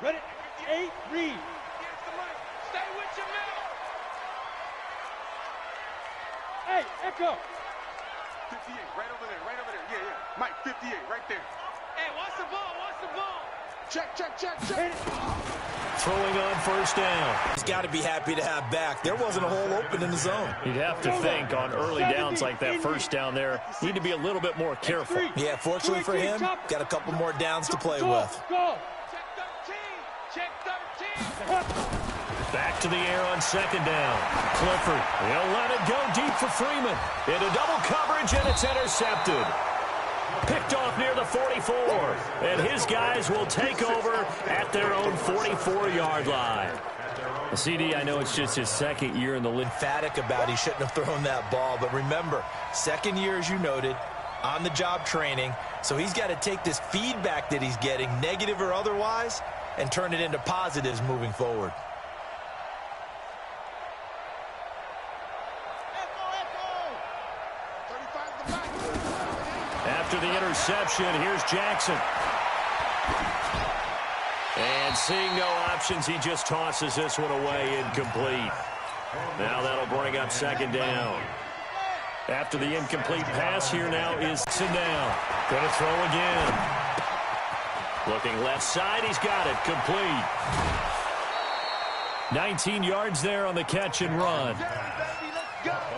Ready? 8, read. Stay with your middle. Hey, echo. 58, right over there, right over there. Yeah, yeah. Mike, 58, right there. Hey, watch the ball, watch the ball. Check, check, check, check. Throwing on first down. He's got to be happy to have back. There wasn't a hole open in the zone. You'd have to think on early downs like that first down there, need to be a little bit more careful. Yeah, fortunately for him, got a couple more downs to play with. Go. Check 13. Back to the air on second down. Clifford, he'll let it go deep for Freeman. Into double coverage, and it's intercepted. Picked off near the 44, and his guys will take over at their own 44-yard line. CD, I know it's just his second year in the league. Emphatic about he shouldn't have thrown that ball, but remember, second year, as you noted, on-the-job training, so he's got to take this feedback that he's getting, negative or otherwise, and turn it into positives moving forward. After the interception, here's Jackson. And seeing no options, he just tosses this one away, incomplete. Now that'll bring up second down. After the incomplete pass, here now is down. Gonna throw again. Looking left side, he's got it, complete. 19 yards there on the catch and run.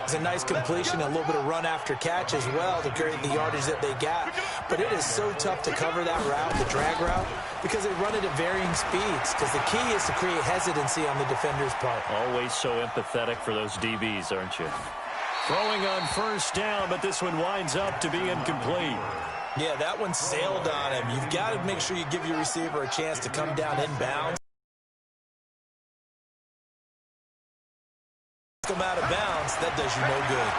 It's a nice completion, a little bit of run after catch as well to create the yardage that they got. But it is so tough to cover that route, the drag route, because they run it at varying speeds. Because the key is to create hesitancy on the defender's part. Always so empathetic for those DBs, aren't you? Throwing on first down, but this one winds up to be incomplete. Yeah, that one sailed on him. You've got to make sure you give your receiver a chance to come down inbounds. Come out of bounds, that does you no good.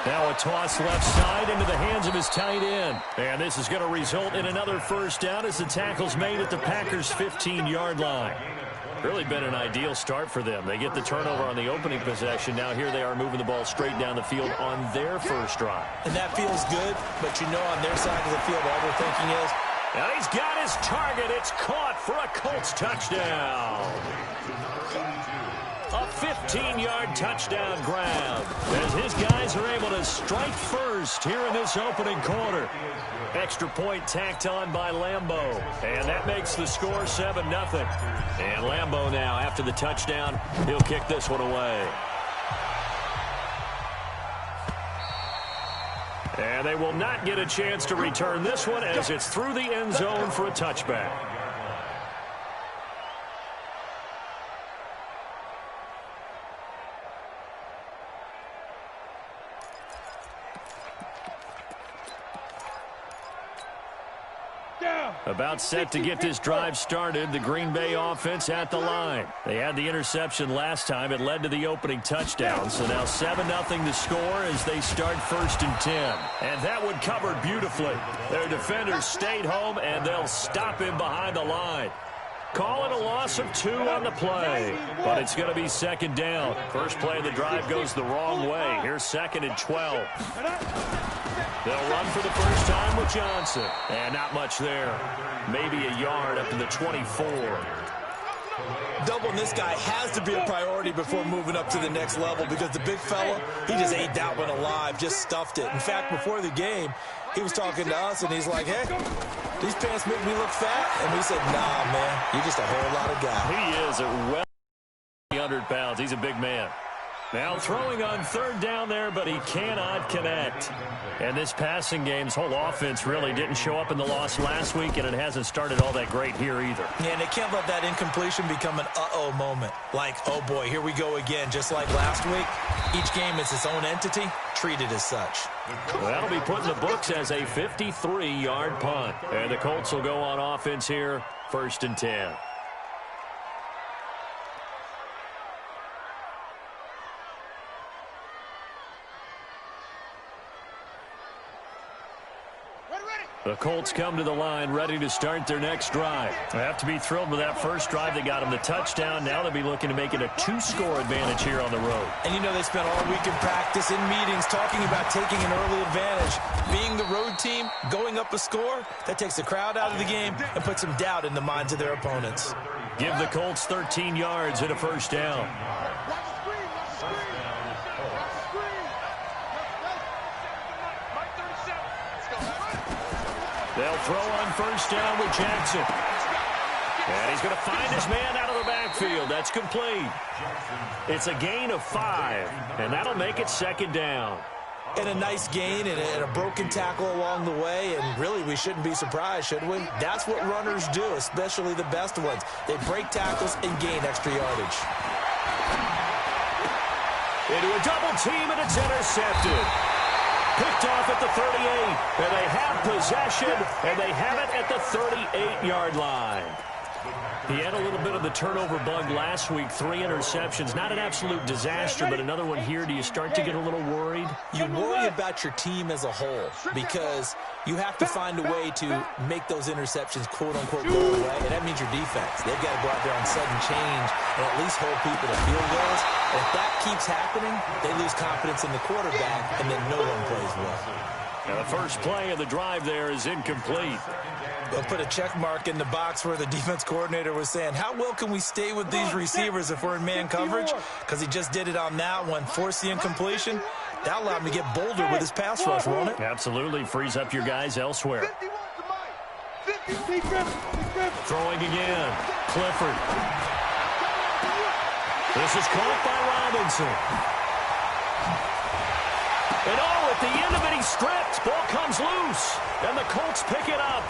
Now a toss left side into the hands of his tight end. And this is going to result in another first down as the tackle's made at the Packers' 15-yard line. Really been an ideal start for them. They get the turnover on the opening possession. Now here they are moving the ball straight down the field on their first drive. And that feels good, but you know on their side of the field all they're thinking is, and he's got his target. It's caught for a Colts touchdown. A 15-yard touchdown grab as his guys are able to strike first here in this opening quarter. Extra point tacked on by Lambeau, and that makes the score 7-0. And Lambeau now, after the touchdown, he'll kick this one away. And they will not get a chance to return this one as it's through the end zone for a touchback. About set to get this drive started, the Green Bay offense at the line. They had the interception last time. It led to the opening touchdown. So now 7-0 to score as they start 1st and 10. And that one covered beautifully. Their defenders stayed home, and they'll stop him behind the line. Call it a loss of 2 on the play, but it's going to be second down. First play of the drive goes the wrong way. Here's 2nd and 12. They'll run for the first time with Johnson. And not much there. Maybe a yard up to the 24. Doubling this guy has to be a priority before moving up to the next level because the big fella, he just ate that one alive, just stuffed it. In fact, before the game, he was talking to us, and he's like, hey, these pants make me look fat. And we said, nah, man, you're just a whole lot of guy. He is at well 100 pounds. He's a big man. Now throwing on 3rd down there, but he cannot connect. And this passing game's whole offense really didn't show up in the loss last week, and it hasn't started all that great here either. Yeah, and they can't let that incompletion become an uh-oh moment. Like, oh boy, here we go again, just like last week. Each game is its own entity, treated as such. Well, that'll be put in the books as a 53-yard punt. And the Colts will go on offense here, 1st and 10. The Colts come to the line ready to start their next drive. They have to be thrilled with that first drive. They got them the touchdown. Now they'll be looking to make it a 2-score advantage here on the road. And you know they spent all week in practice, in meetings, talking about taking an early advantage. Being the road team going up a score, that takes the crowd out of the game and puts some doubt in the minds of their opponents. Give the Colts 13 yards and a first down. They'll throw on first down with Jackson. And he's going to find his man out of the backfield. That's complete. It's a gain of 5, and that'll make it second down. And a nice gain and a broken tackle along the way, and really we shouldn't be surprised, should we? That's what runners do, especially the best ones. They break tackles and gain extra yardage. Into a double team, and it's intercepted. Picked off at the 38, and they have possession, and they have it at the 38-yard line. He had a little bit of the turnover bug last week, 3 interceptions. Not an absolute disaster, but another one here. Do you start to get a little worried? You worry about your team as a whole because you have to find a way to make those interceptions, quote-unquote, go away, and that means your defense. They've got to go out there on sudden change and at least hold people to field goals. And if that keeps happening, they lose confidence in the quarterback, and then no one plays well. And the first play of the drive there is incomplete. They'll put a check mark in the box where the defense coordinator was saying, how well can we stay with these receivers if we're in man coverage? Because he just did it on that one, forced the incompletion. That allowed him to get bolder with his pass rush, won't it? Absolutely. Frees up your guys elsewhere. Throwing again. Clifford. This is caught by Robinson. And at the end of it, he's stripped. Ball comes loose. And the Colts pick it up.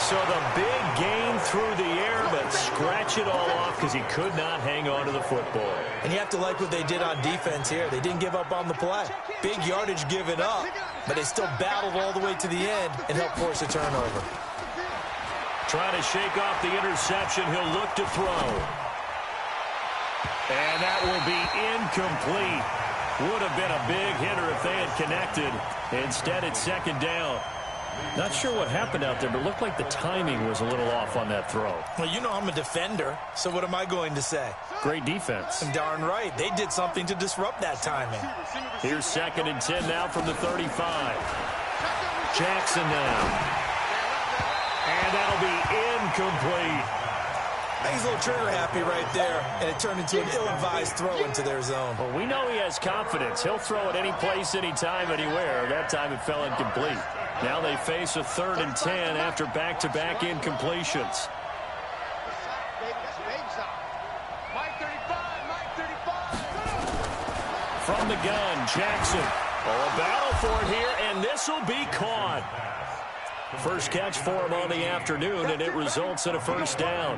So the big gain through the air, but scratch it all off because he could not hang on to the football. And you have to like what they did on defense here. They didn't give up on the play. Big yardage given up, but they still battled all the way to the end and helped force a turnover. Trying to shake off the interception. He'll look to throw. And that will be incomplete. Would have been a big hitter if they had connected. Instead, it's second down. Not sure what happened out there, but it looked like the timing was a little off on that throw. Well, you know I'm a defender, so what am I going to say? Great defense. Darn right. They did something to disrupt that timing. Here's 2nd and 10 now from the 35. Jackson now. And that'll be incomplete. He's a little trigger happy right there, and it turned into an ill-advised throw into their zone. Well, we know he has confidence. He'll throw it any place, anytime, anywhere. That time it fell incomplete. Now they face a 3rd and 10 after back-to-back incompletions. From the gun, Jackson. Oh, a battle for it here, and this will be caught. First catch for him on the afternoon, and it results in a first down.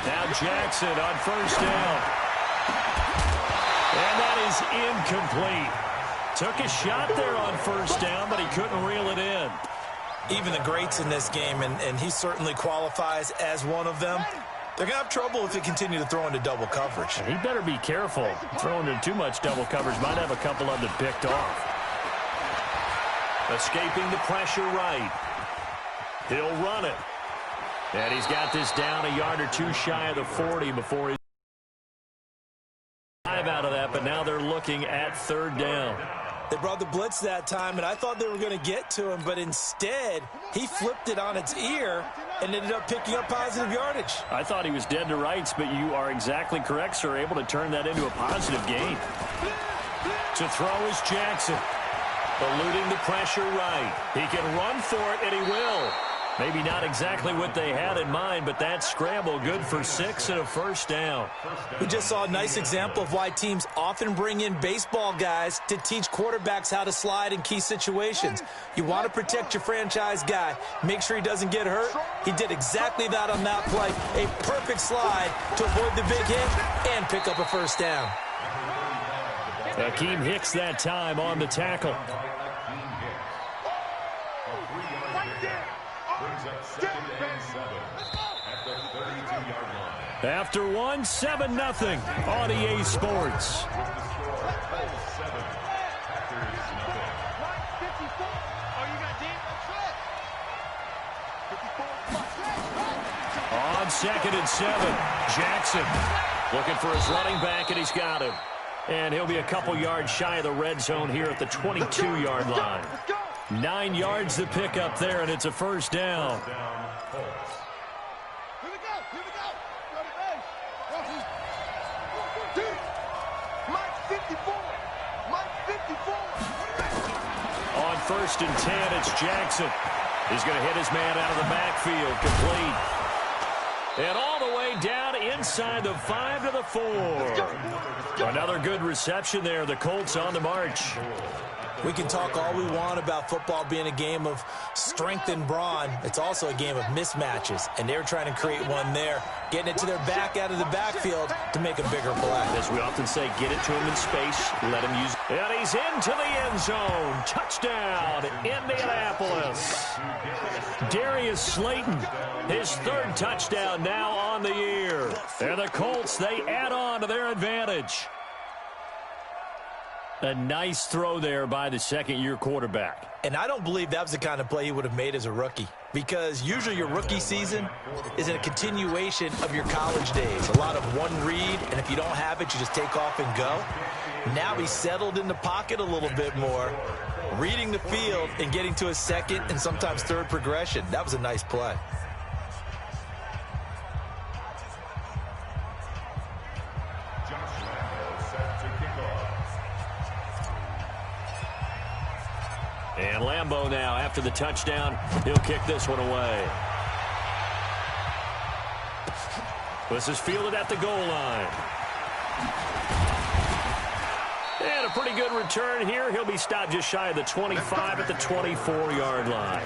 Now Jackson on first down. And that is incomplete. Took a shot there on first down, but he couldn't reel it in. Even the greats in this game, and he certainly qualifies as one of them, they're going to have trouble if they continue to throw into double coverage. He better be careful. Throwing into too much double coverage might have a couple of them picked off. Escaping the pressure right. He'll run it. And he's got this down a yard or two shy of the 40 before he's out of that, but now they're looking at 3rd down. They brought the blitz that time, and I thought they were going to get to him, but instead, he flipped it on its ear and ended up picking up positive yardage. I thought he was dead to rights, but you are exactly correct, sir, able to turn that into a positive gain. To throw is Jackson. Eluding the pressure right. He can run for it, and he will. Maybe not exactly what they had in mind, but that scramble good for 6 and a first down. We just saw a nice example of why teams often bring in baseball guys to teach quarterbacks how to slide in key situations. You want to protect your franchise guy. Make sure he doesn't get hurt. He did exactly that on that play. A perfect slide to avoid the big hit and pick up a first down. Akeem Hicks that time on the tackle. After 1, 7-0 on EA Sports. On on 2nd and 7. Jackson looking for his running back, and he's got him. And he'll be a couple yards shy of the red zone here at the 22-yard line. 9 yards to pick up there, and it's a first down. On 1st and 10, it's Jackson. He's going to hit his man out of the backfield, complete. And all the way down inside the 5 to the 4. Another good reception there. The Colts on the march. We can talk all we want about football being a game of strength and brawn. It's also a game of mismatches, and they're trying to create one there, getting it to their back out of the backfield to make a bigger play. As we often say, get it to him in space, let him use it. And he's into the end zone. Touchdown, Indianapolis. Darius Slayton, his 3rd touchdown now on the year. And the Colts, they add on to their advantage. A nice throw there by the 2nd-year quarterback. And I don't believe that was the kind of play he would have made as a rookie, because usually your rookie season is a continuation of your college days. A lot of one read, and if you don't have it, you just take off and go. Now he's settled in the pocket a little bit more, reading the field and getting to a 2nd and sometimes 3rd progression. That was a nice play. And Lambeau now, after the touchdown, he'll kick this one away. This is fielded at the goal line. And a pretty good return here. He'll be stopped just shy of the 25 at the 24-yard line.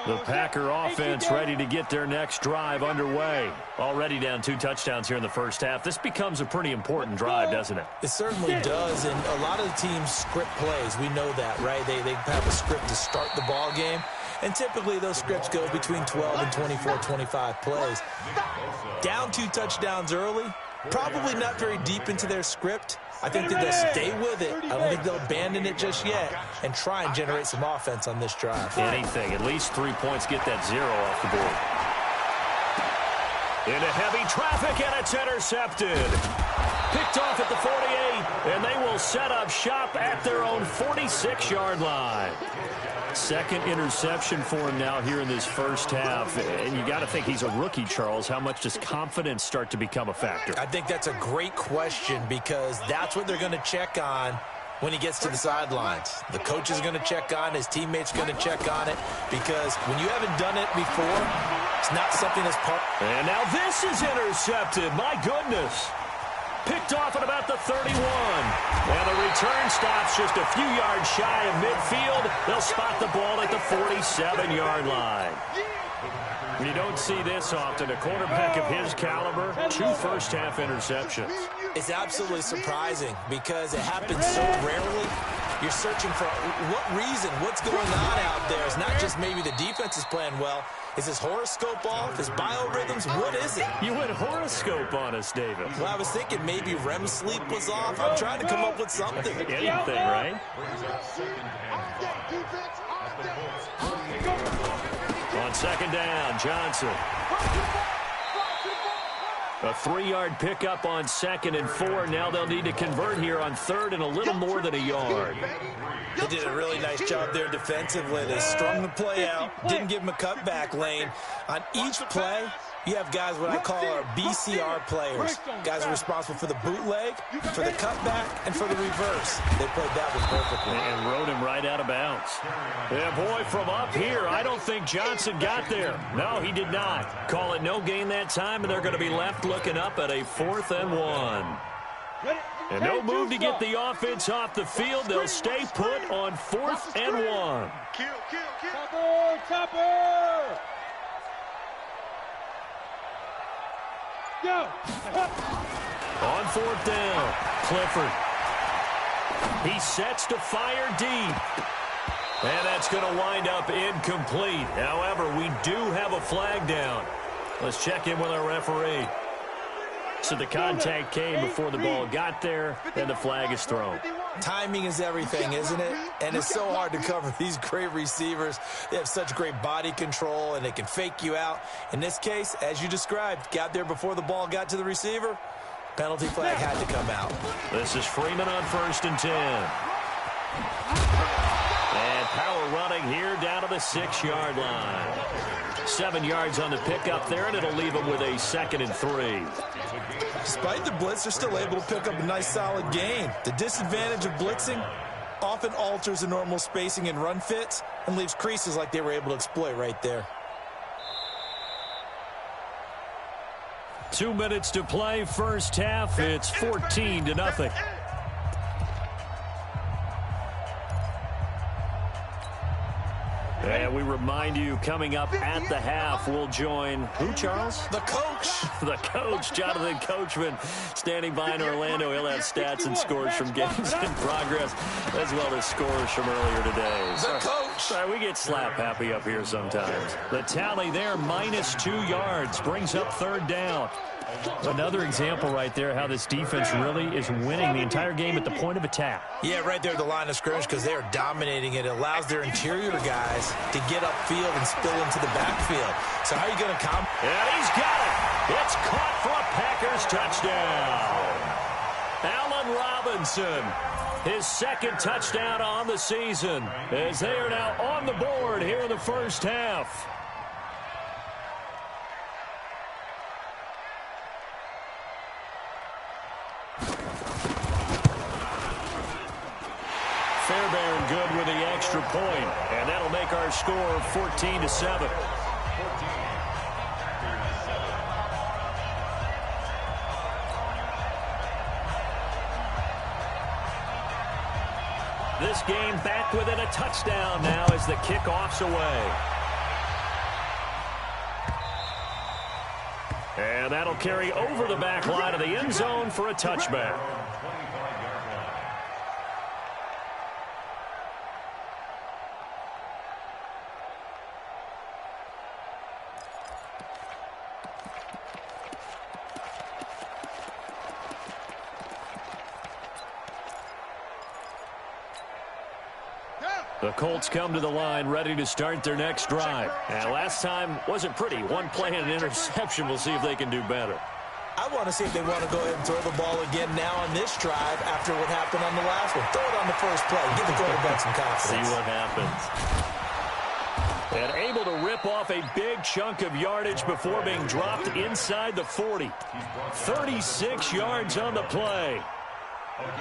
The Packer offense ready to get their next drive underway. Already down 2 touchdowns here in the first half. This becomes a pretty important drive, doesn't it? It certainly does, and a lot of the teams script plays. We know that, right? They have a script to start the ball game, and typically those scripts go between 12 and 24, 25 plays. Down 2 touchdowns early, probably not very deep into their script. I think that they'll stay with it. I don't think they'll abandon it just yet and try and generate some offense on this drive. Anything. At least 3 points. Get that 0 off the board. Into heavy traffic, and it's intercepted. Picked off at the 48, and they will set up shop at their own 46-yard line. 2nd interception for him now here in this first half. And you got to think he's a rookie, Charles. How much does confidence start to become a factor? I think that's a great question, because that's what they're going to check on when he gets to the sidelines. The coach is going to check on, his teammates are going to check on it, because when you haven't done it before, it's not something that's part. And now this is intercepted. My goodness. Picked off at about the 31. And the return stops just a few yards shy of midfield. They'll spot the ball at the 47-yard line. You don't see this often. A quarterback of his caliber, 2 first-half interceptions. It's absolutely surprising, because it happens so rarely. You're searching for what reason, what's going on out there. It's not just maybe the defense is playing well. Is his horoscope off? His biorhythms? What is it? You went horoscope on us, David. Well, I was thinking maybe REM sleep was off. I'm trying to come up with something. Anything, right? On 2nd down, Johnson. A 3-yard pickup on 2nd and 4. Now they'll need to convert here on 3rd and a little more than a yard. They did a really nice job there defensively. They strung the play out, didn't give him a cutback lane. On each play, you have guys what I call our BCR players. Guys are responsible for the bootleg, for the cutback, and for the reverse. They played that one perfectly. And rode him right out of bounds. Yeah, boy, from up here, I don't think Johnson got there. No, he did not. Call it no gain that time, and they're going to be left looking up at a 4th and 1. And no move to get the offense off the field. They'll stay put on 4th and 1. Kill. Topper! Go! On 4th down, Clifford. He sets to fire deep. And that's going to wind up incomplete. However, we do have a flag down. Let's check in with our referee. So the contact came before the ball got there, and the flag is thrown. Timing is everything, isn't it? And it's so hard to cover these great receivers. They have such great body control, and they can fake you out. In this case, as you described, got there before the ball got to the receiver. Penalty flag had to come out. This is Freeman on 1st and 10. And power running here down to the 6-yard line. 7 yards on the pickup there, and it'll leave them with a 2nd and 3. Despite the blitz, they're still able to pick up a nice solid gain. The disadvantage of blitzing often alters the normal spacing and run fits and leaves creases like they were able to exploit right there. 2 minutes to play, first half. It's 14-0. And we remind you, coming up at the half, we'll join who, Charles? The coach. The coach, Jonathan Coachman, standing by in Orlando. He'll have stats and scores from games in progress, as well as scores from earlier today. The coach. Sorry, we get slap happy up here sometimes. The tally there, -2 yards, brings up 3rd down. Another example right there how this defense really is winning the entire game at the point of attack. Yeah, right there at the line of scrimmage because they are dominating it. It allows their interior guys to get upfield and spill into the backfield. So how are you going to come? And he's got it. It's caught for a Packers touchdown. Allen Robinson, his 2nd touchdown on the season, as they are now on the board here in the first half. Fairbairn good with the extra point, and that'll make our score 14-7. This game back within a touchdown now as the kickoff's away. And that'll carry over the back line of the end zone for a touchback. The Colts come to the line ready to start their next drive. And last time wasn't pretty. One play and an interception. We'll see if they can do better. I want to see if they want to go ahead and throw the ball again now on this drive after what happened on the last one. Throw it on the first play. Give the quarterback some confidence. See what happens. And able to rip off a big chunk of yardage before being dropped inside the 40. 36 yards on the play.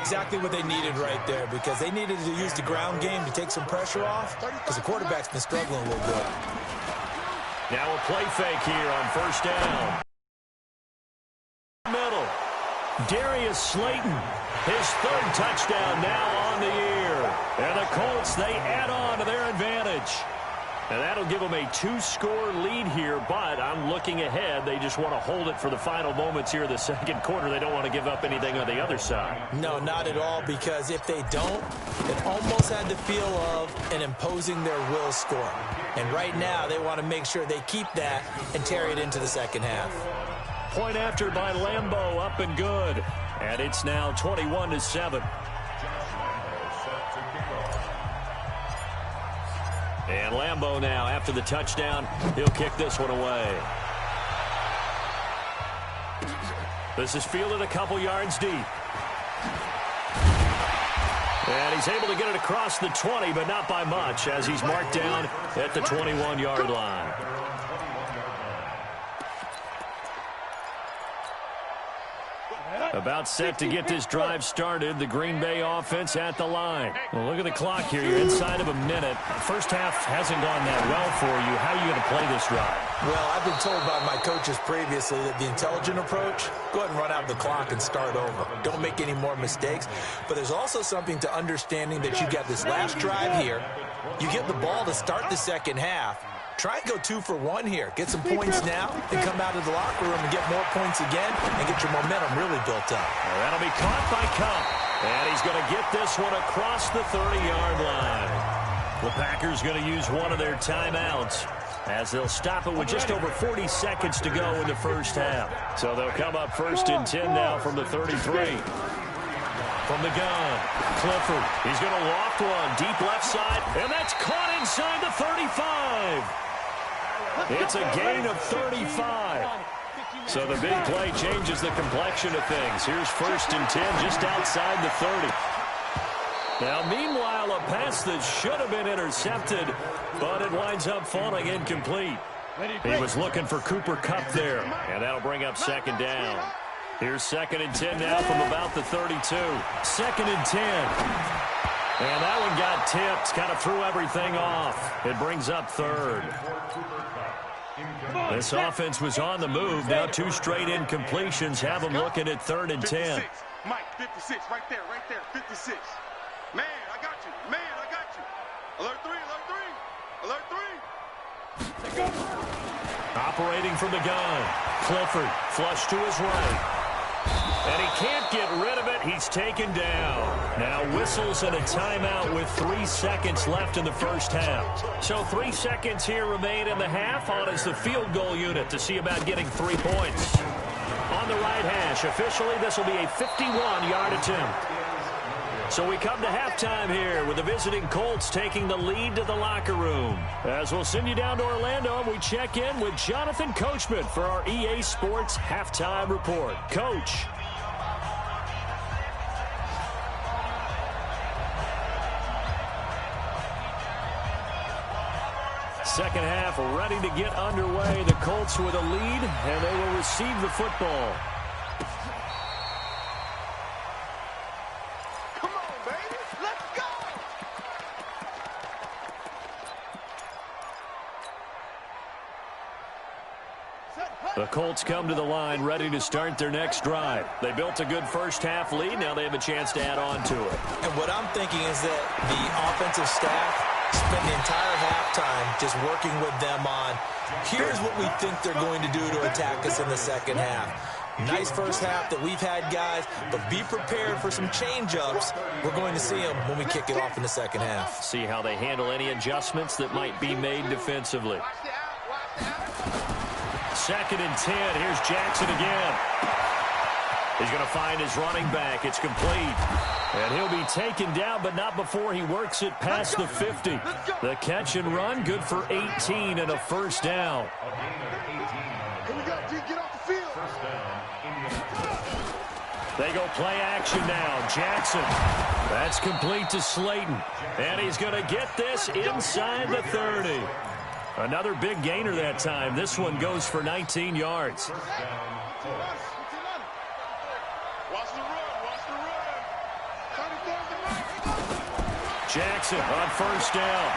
Exactly what they needed right there because they needed to use the ground game to take some pressure off because the quarterback's been struggling a little bit. Now a play fake here on 1st down. Middle. Darius Slayton, his 3rd touchdown now on the year. And the Colts, they add on to their advantage. And that'll give them a 2-score lead here, but I'm looking ahead. They just want to hold it for the final moments here in the 2nd quarter. They don't want to give up anything on the other side. No, not at all, because if they don't, it almost had the feel of an imposing their will score. And right now, they want to make sure they keep that and carry it into the 2nd half. Point after by Lambeau, up and good. And it's now 21-7. And Lambeau now, after the touchdown, he'll kick this one away. This is fielded a couple yards deep. And he's able to get it across the 20, but not by much, as he's marked down at the 21-yard line. About set to get this drive started. The Green Bay offense at the line. Well, look at the clock here. You're inside of a minute. First half hasn't gone that well for you. How are you going to play this drive? Well, I've been told by my coaches previously that the intelligent approach, go ahead and run out the clock and start over. Don't make any more mistakes. But there's also something to understanding that you got this last drive here. You get the ball to start the 2nd half. Try and go 2 for 1 here. Get some points now and come out of the locker room and get more points again and get your momentum really built up. Well, that'll be caught by Cup. And he's going to get this one across the 30-yard line. The Packers going to use one of their timeouts. as they'll stop it with just over 40 seconds to go in the first half. So they'll come up 1st and 10 now from the 33. From the gun, Clifford. He's going to loft one deep left side, and that's caught inside the 35. It's a gain of 35. So the big play changes the complexion of things. Here's 1st and 10 just outside the 30. Now, meanwhile, a pass that should have been intercepted, but it winds up falling incomplete. He was looking for Cooper Kupp there, and that'll bring up 2nd down. Here's 2nd and 10 now from about the 32. 2nd and 10. And that one got tipped, kind of threw everything off. It brings up 3rd. This offense was on the move. Now 2 straight incompletions have them looking at 3rd and 10. Mike, 56, right there, 56. Man, I got you. Alert 3, alert 3. Operating from the gun. Clifford, flush to his right. And he can't get rid of it. He's taken down. Now whistles and a timeout with 3 seconds left in the first half. So 3 seconds here remain in the half. On is the field goal unit to see about getting 3 points. On the right hash, officially this will be a 51-yard attempt. So we come to halftime here with the visiting Colts taking the lead to the locker room. As we'll send you down to Orlando, we check in with Jonathan Coachman for our EA Sports Halftime Report. Coach. Second half ready to get underway. The Colts with a lead, and they will receive the football. The Colts come to the line ready to start their next drive. They built a good first half lead. Now they have a chance to add on to it. And what I'm thinking is that the offensive staff spent the entire halftime just working with them on, here's what we think they're going to do to attack us in the second half. Nice first half that we've had, guys, but be prepared for some change-ups. We're going to see them when we kick it off in the second half. See how they handle any adjustments that might be made defensively. 2nd and 10. Here's Jackson again. He's going to find his running back. It's complete. And he'll be taken down, but not before he works it past the 50. The catch and run, good for 18 and a first down. Here we go, G. Get off the field. They go play action now. Jackson. That's complete to Slayton. And he's going to get this inside the 30. Another big gainer that time. This one goes for 19 yards. Watch the run. Jackson on first down.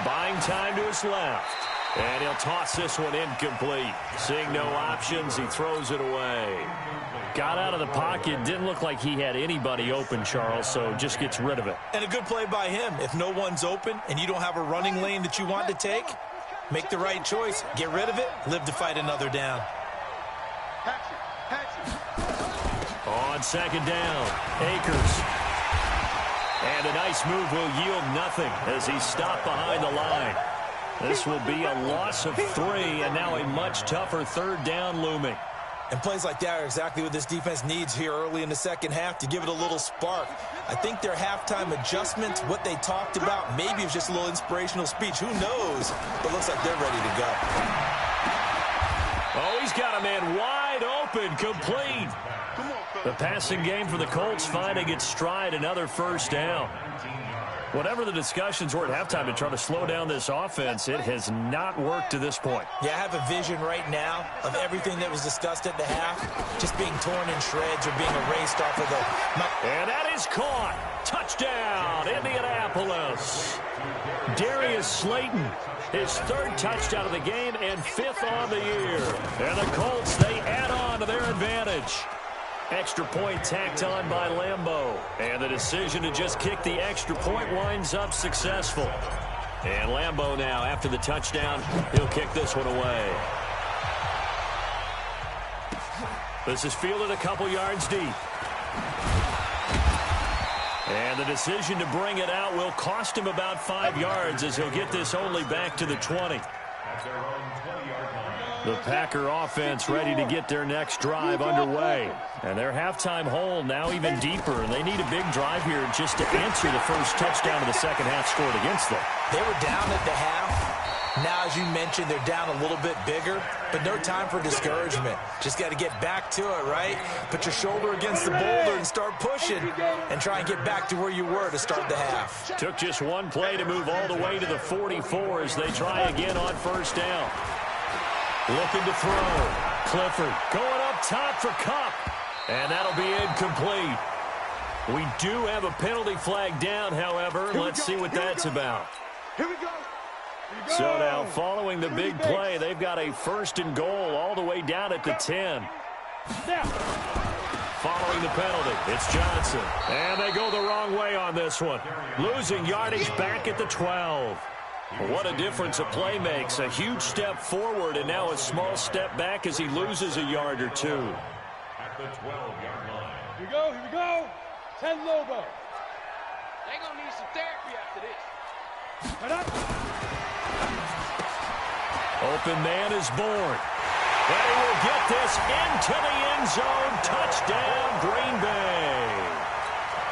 Buying time to his left. And he'll toss this one incomplete. Seeing no options, he throws it away. Got out of the pocket. Didn't look like he had anybody open, Charles, so just gets rid of it. And a good play by him. If no one's open and you don't have a running lane that you want to take, make the right choice. Get rid of it. Live to fight another down. On 2nd down, Akers. And a nice move will yield nothing as he's stopped behind the line. This will be a loss of 3, and now a much tougher 3rd down looming. And plays like that are exactly what this defense needs here early in the second half to give it a little spark. I think their halftime adjustments, what they talked about, maybe it was just a little inspirational speech. Who knows? But looks like they're ready to go. Oh, he's got a man wide open, complete. The passing game for the Colts finding its stride, another first down. Whatever the discussions were at halftime to try to slow down this offense, it has not worked to this point. Yeah, I have a vision right now of everything that was discussed at the half just being torn in shreds or being erased off of the... And that is caught. Touchdown, Indianapolis. Darius Slayton, his 3rd touchdown of the game and 5th on the year. And the Colts, they add on to their advantage. Extra point tacked on by Lambeau. And the decision to just kick the extra point winds up successful. And Lambeau now, after the touchdown, he'll kick this one away. This is fielded a couple yards deep. And the decision to bring it out will cost him about 5 yards as he'll get this only back to the 20. The Packer offense ready to get their next drive underway. And their halftime hole now even deeper. And they need a big drive here just to answer the first touchdown of the second half scored against them. They were down at the half. Now, as you mentioned, they're down a little bit bigger, but no time for discouragement. Just got to get back to it, right? Put your shoulder against the boulder and start pushing and try and get back to where you were to start the half. Took just one play to move all the way to the 44 as they try again on first down. Looking to throw. Clifford going up top for Kupp. And that'll be incomplete. We do have a penalty flag down, however. Let's see what that's about. Here we go. So now, following the big play, they've got a first and goal all the way down at the 10. Following the penalty, it's Johnson. And they go the wrong way on this one. Losing yardage back at the 12. What a difference a play makes. A huge step forward and now a small step back as he loses a yard or two. At the 12-yard line. Here we go, here we go. 10 Lobo. They're going to need some therapy after this. Open man is born. And he will get this into the end zone. Touchdown, Green Bay.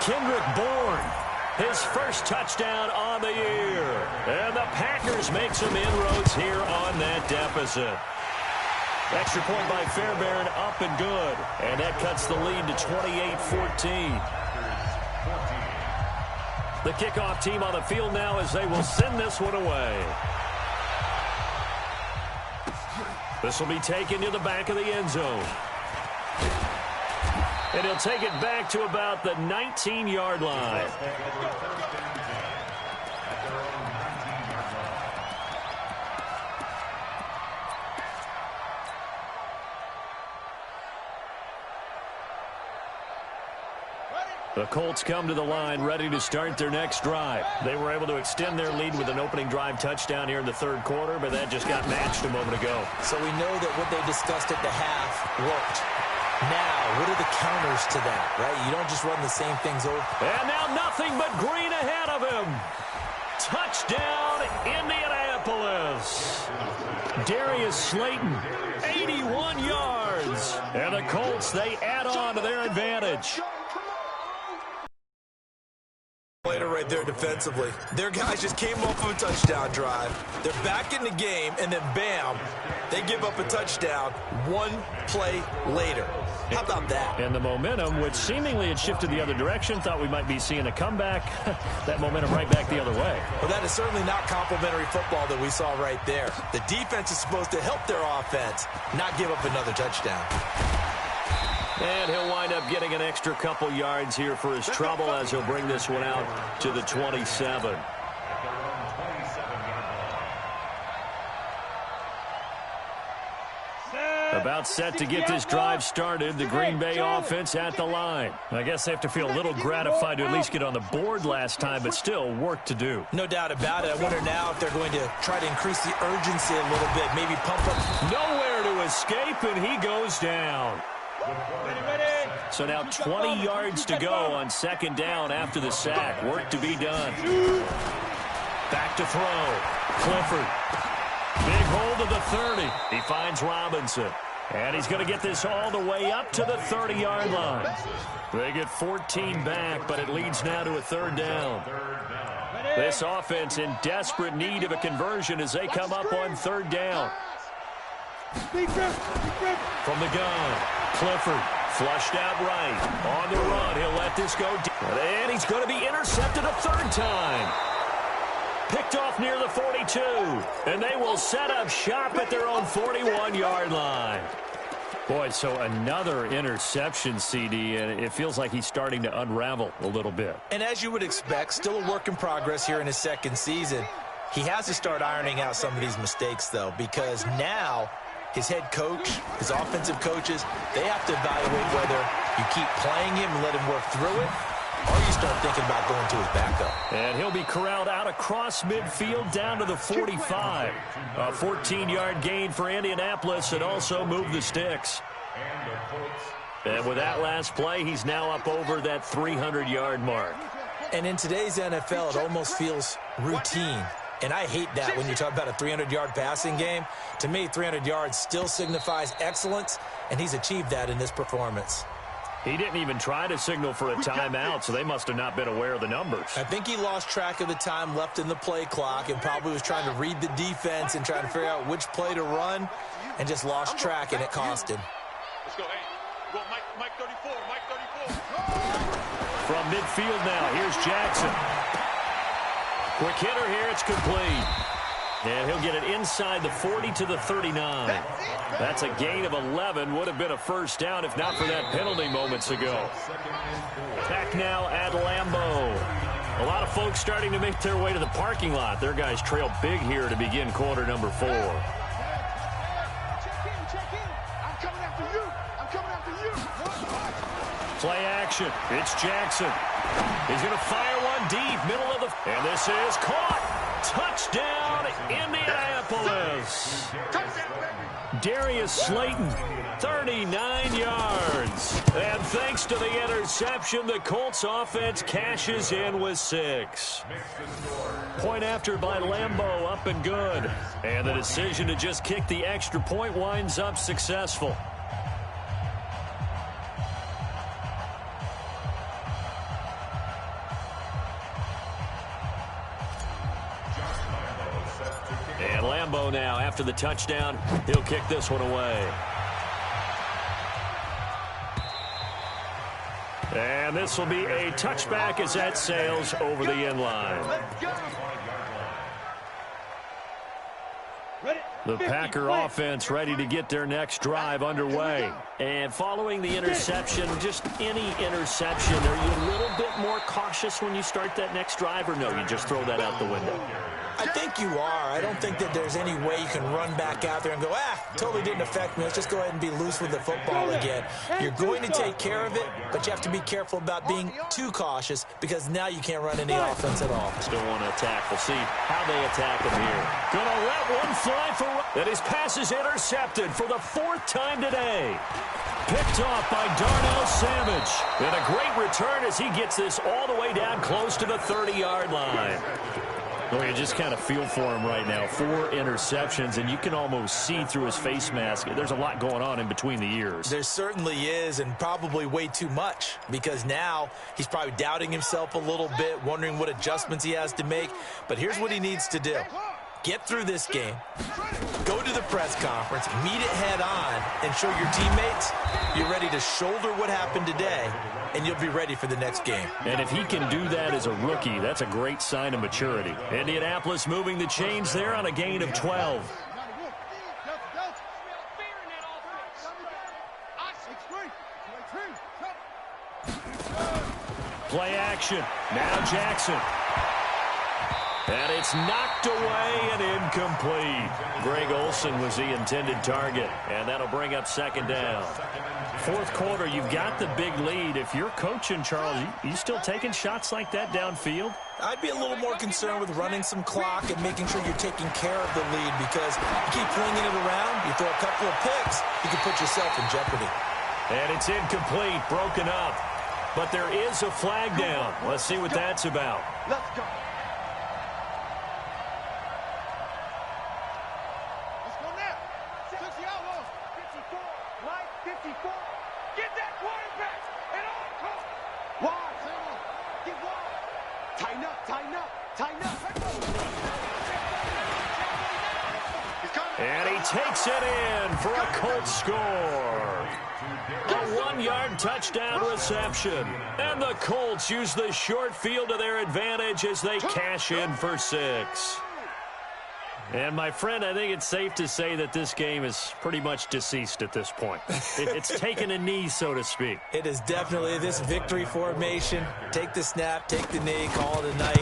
Kendrick Bourne, his first touchdown on the year. And the Packers make some inroads here on that deficit. Extra point by Fairbairn, up and good. And that cuts the lead to 28-14. The kickoff team on the field now as they will send this one away. This will be taken to the back of the end zone. And he'll take it back to about the 19-yard line. The Colts come to the line ready to start their next drive. They were able to extend their lead with an opening drive touchdown here in the third quarter, but that just got matched a moment ago. So we know that what they discussed at the half worked. Now, what are the counters to that, right? You don't just run the same things over. And now nothing but green ahead of him. Touchdown, Indianapolis. Darius Slayton, 81 yards. And the Colts, they add on to their advantage. Right there defensively. Their guys just came off of a touchdown drive. They're back in the game, and then bam, they give up a touchdown one play later. How about that? And the momentum, which seemingly had shifted the other direction, thought we might be seeing a comeback. That momentum right back the other way. Well, that is certainly not complimentary football that we saw right there. The defense is supposed to help their offense, not give up another touchdown. And he'll wind up getting an extra couple yards here for his trouble as he'll bring this one out to the 27. About set to get this drive started, the Green Bay offense at the line. I guess they have to feel a little gratified to at least get on the board last time, but still work to do. No doubt about it. I wonder now if they're going to try to increase the urgency a little bit, maybe pump up. Nowhere to escape, and he goes down. So now 20 yards to go on second down after the sack. Work to be done. Back to throw. Clifford. Big hold of the 30. He finds Robinson. And he's going to get this all the way up to the 30-yard line. They get 14 back, but it leads now to a third down. This offense in desperate need of a conversion as they come up on third down. From the gun, Clifford flushed out right. On the run, he'll let this go. And he's going to be intercepted a third time. Picked off near the 42. And they will set up shop at their own 41-yard line. Boy, so another interception, CD, and it feels like he's starting to unravel a little bit. And as you would expect, still a work in progress here in his second season. He has to start ironing out some of these mistakes, though, because now his head coach, his offensive coaches, they have to evaluate whether you keep playing him and let him work through it, or you start thinking about going to his backup. And he'll be corralled out across midfield down to the 45. A 14-yard gain for Indianapolis and also move the sticks. And with that last play, he's now up over that 300-yard mark. And in today's NFL, it almost feels routine. And I hate that when you talk about a 300-yard passing game. To me, 300 yards still signifies excellence, and he's achieved that in this performance. He didn't even try to signal for a timeout, so they must have not been aware of the numbers. I think he lost track of the time left in the play clock and probably was trying to read the defense and trying to figure out which play to run and just lost track, and it cost him. Let's go, hey. Go, Mike 34, Mike 34. From midfield now, here's Jackson. Quick hitter here, it's complete. And he'll get it inside the 40 to the 39. That's a gain of 11. Would have been a first down if not for that penalty moments ago. Back now at Lambeau. A lot of folks starting to make their way to the parking lot. Their guys trail big here to begin quarter number 4. Check in. I'm coming after you. I'm coming after you. Play action. It's Jackson. He's going to fire one deep, middle of the... And this is caught. Touchdown, Indianapolis. Darius Slayton, 39 yards. And thanks to the interception, the Colts offense cashes in with 6. Point after by Lambeau, up and good. And the decision to just kick the extra point winds up successful. And Lambeau now, after the touchdown, he'll kick this one away. And this will be a touchback as that sails over the end line. The Packer offense ready to get their next drive underway. And following the interception, just any interception, are you a little bit more cautious when you start that next drive, or no, you just throw that out the window? I think you are. I don't think that there's any way you can run back out there and go, totally didn't affect me. Let's just go ahead and be loose with the football again. You're going to take care of it, but you have to be careful about being too cautious because now you can't run any offense at all. Still want to attack. We'll see how they attack him here. Gonna let one fly for... And his pass is intercepted for the 4th time today. Picked off by Darnell Savage. And a great return as he gets this all the way down close to the 30-yard line. Well, you just kind of feel for him right now. 4 interceptions, and you can almost see through his face mask. There's a lot going on in between the ears. There certainly is, and probably way too much, because now he's probably doubting himself a little bit, wondering what adjustments he has to make. But here's what he needs to do. Get through this game, go to the press conference, meet it head on, and show your teammates you're ready to shoulder what happened today, and you'll be ready for the next game. And if he can do that as a rookie, that's a great sign of maturity. Indianapolis moving the chains there on a gain of 12. Play action. Now Jackson. And it's knocked away and incomplete. Greg Olsen was the intended target, and that'll bring up 2nd down. 4th quarter, you've got the big lead. If you're coaching, Charles, you still taking shots like that downfield? I'd be a little more concerned with running some clock and making sure you're taking care of the lead, because you keep flinging it around, you throw a couple of picks, you can put yourself in jeopardy. And it's incomplete, broken up. But there is a flag down. Let's see what that's about. Let's go. And he takes it in for a Colts score. A 1-yard touchdown reception. And the Colts use the short field to their advantage as they cash in for 6. And, my friend, I think it's safe to say that this game is pretty much deceased at this point. It's taken a knee, so to speak. It is definitely this victory formation. Take the snap, take the knee, call it a night,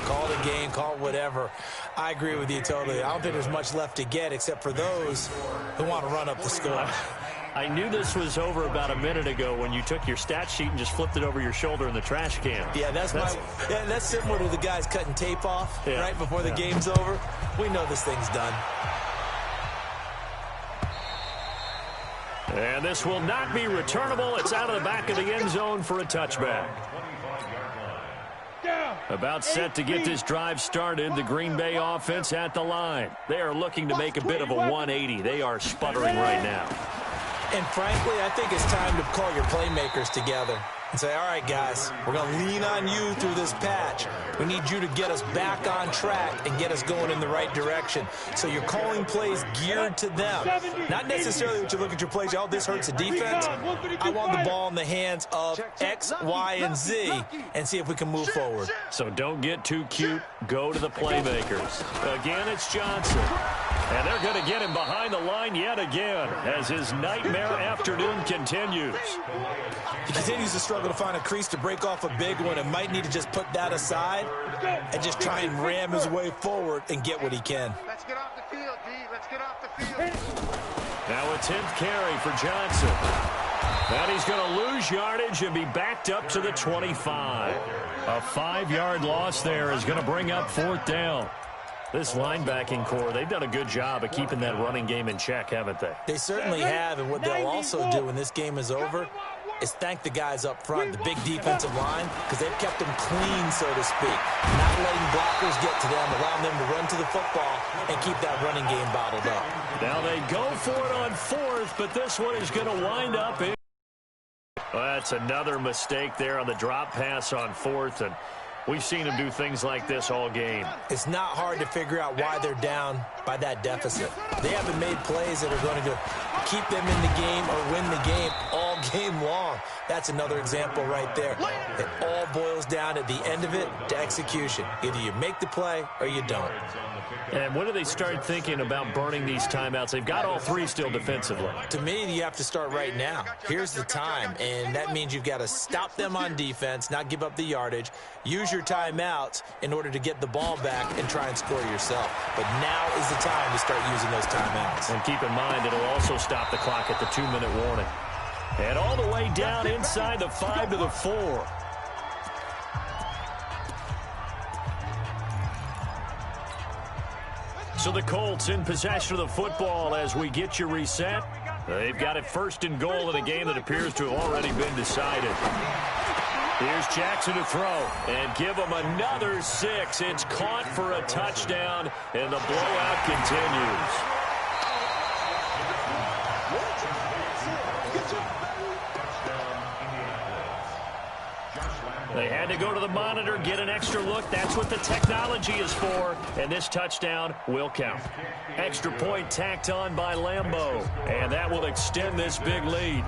call it a game, call it whatever. I agree with you totally. I don't think there's much left to get except for those who want to run up the score. I knew this was over about a minute ago when you took your stat sheet and just flipped it over your shoulder in the trash can. Yeah, that's similar to the guys cutting tape off right before the game's over. We know this thing's done. And this will not be returnable. It's out of the back of the end zone for a touchback. About set to get this drive started, the Green Bay offense at the line. They are looking to make a bit of a 180. They are sputtering right now. And frankly, I think it's time to call your playmakers together and say, all right, guys, we're going to lean on you through this patch. We need you to get us back on track and get us going in the right direction. So you're calling plays geared to them. Not necessarily what you look at your plays, oh, this hurts the defense. I want the ball in the hands of X, Y, and Z and see if we can move forward. So don't get too cute. Go to the playmakers. Again, it's Johnson. And they're going to get him behind the line yet again as his nightmare afternoon continues. He continues to struggle to find a crease to break off a big one and might need to just put that aside and just try and ram his way forward and get what he can. Let's get off the field, D. Let's get off the field. Now a 10th carry for Johnson. And he's going to lose yardage and be backed up to the 25. A 5-yard loss there is going to bring up 4th down. This linebacking core, they've done a good job of keeping that running game in check, haven't they? They certainly have, and what they'll also do when this game is over is thank the guys up front, the big defensive line, because they've kept them clean, so to speak. Not letting blockers get to them, allowing them to run to the football and keep that running game bottled up. Now they go for it on 4th, but this one is going to wind up in. Well, that's another mistake there on the drop pass on 4th, and we've seen them do things like this all game. It's not hard to figure out why they're down by that deficit. They haven't made plays that are going to keep them in the game or win the game all game long. That's another example right there. It all boils down at the end of it to execution. Either you make the play or you don't. And when do they start thinking about burning these timeouts? They've got all 3 still defensively. To me, you have to start right now. Here's the time, and that means you've got to stop them on defense, not give up the yardage, use your timeouts in order to get the ball back and try and score yourself. But now is the time to start using those timeouts. And keep in mind, it'll also stop the clock at the 2-minute warning. And all the way down inside the 5 to the 4. So the Colts in possession of the football as we get you reset. They've got it 1st and goal in a game that appears to have already been decided. Here's Jackson to throw and give him another 6. It's caught for a touchdown, and the blowout continues. They had to go to the monitor, get an extra look. That's what the technology is for, and this touchdown will count. Extra point tacked on by Lambeau, and that will extend this big lead.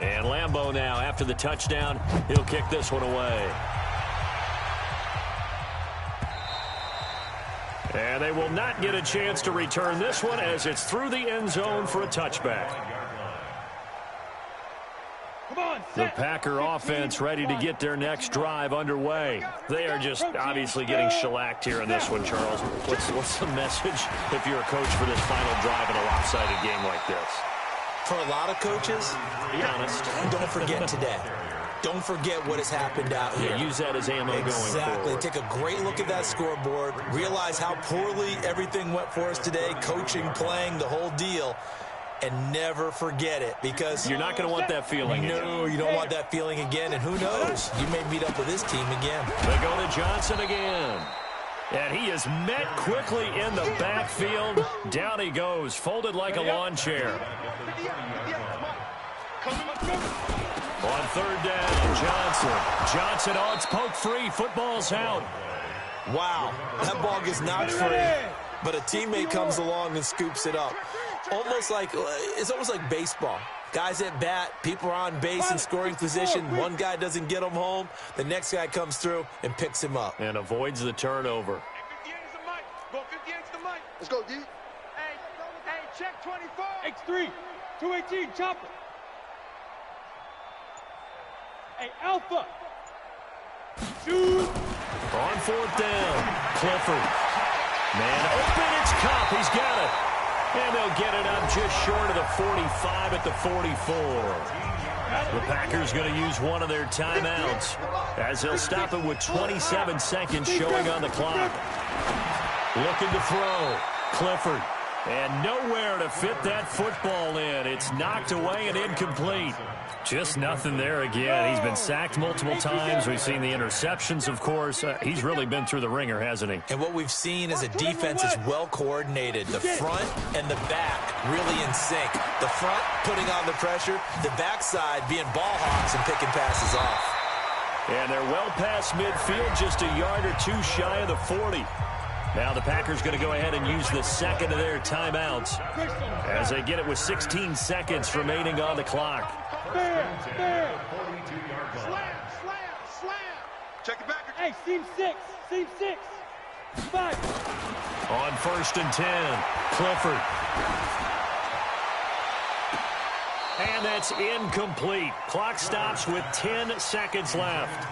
And Lambeau now, after the touchdown, he'll kick this one away. And they will not get a chance to return this one as it's through the end zone for a touchback. The Packer offense ready to get their next drive underway. They are just obviously getting shellacked here in this one, Charles. What's the message if you're a coach for this final drive in a lopsided game like this? For a lot of coaches, be honest, don't forget today. Don't forget what has happened out here. Use that as ammo going forward. Exactly. Take a great look at that scoreboard. Realize how poorly everything went for us today, coaching, playing, the whole deal. And never forget it, because you're not going to want that feeling again. No, you don't want that feeling again. And who knows? You may meet up with this team again. They go to Johnson again. And he is met quickly in the backfield. Down he goes, folded like a lawn chair. On 3rd down, Johnson, oh, it's poke free. Football's out. Wow, that ball gets knocked free, but a teammate comes along and scoops it up. It's almost like baseball. Guys at bat, people are on base in scoring position. One guy doesn't get him home. The next guy comes through and picks him up. And avoids the turnover. Let's go, D. Hey, check 24. X3, 218, chopper. Hey, Alpha. Shoot. On 4th down, Clifford. Man open, it's Cup. He's got it. And they'll get it up just short of the 45 at the 44. The Packers going to use one of their timeouts as they'll stop it with 27 seconds showing on the clock. Looking to throw. Clifford. And nowhere to fit that football in. It's knocked away and incomplete. Just nothing there again. He's been sacked multiple times. We've seen the interceptions, of course. He's really been through the ringer, hasn't he? And what we've seen is a defense is well coordinated. The front and the back really in sync. The front putting on the pressure, the backside being ball hawks and picking passes off. And they're well past midfield, just a yard or two shy of the 40. Now the Packers going to go ahead and use the second of their timeouts as they get it with 16 seconds remaining on the clock. Slam. Check it back. Hey, seam six. 5. On 1st and 10, Clifford. And that's incomplete. Clock stops with 10 seconds left.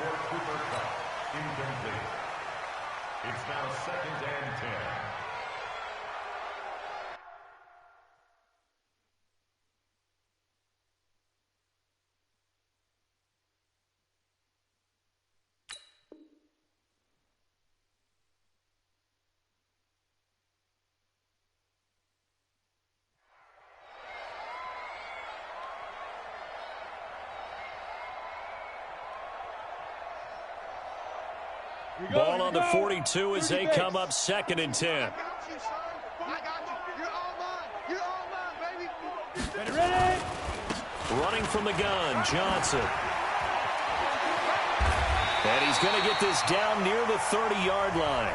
It's now 2nd and 10. Ball on the 42 as they come up 2nd and 10. I got you. You're all mine, baby. Ready? Running from the gun, Johnson. And he's going to get this down near the 30-yard line.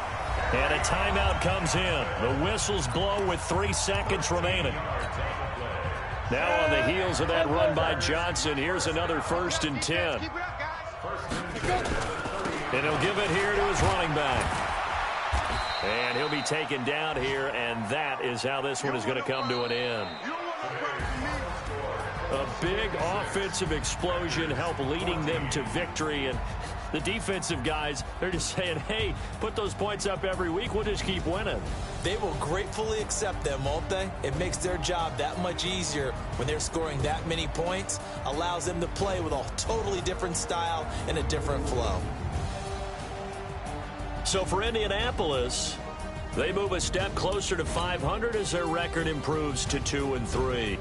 And a timeout comes in. The whistles blow with 3 seconds remaining. Now on the heels of that run by Johnson, here's another 1st and 10. Keep it up, guys. And he'll give it here to his running back. And he'll be taken down here, and that is how this one is going to come to an end. A big offensive explosion helped leading them to victory, and the defensive guys, they're just saying, hey, put those points up every week, we'll just keep winning. They will gratefully accept them, won't they? It makes their job that much easier when they're scoring that many points, allows them to play with a totally different style and a different flow. So for Indianapolis, they move a step closer to 500 as their record improves to 2-3.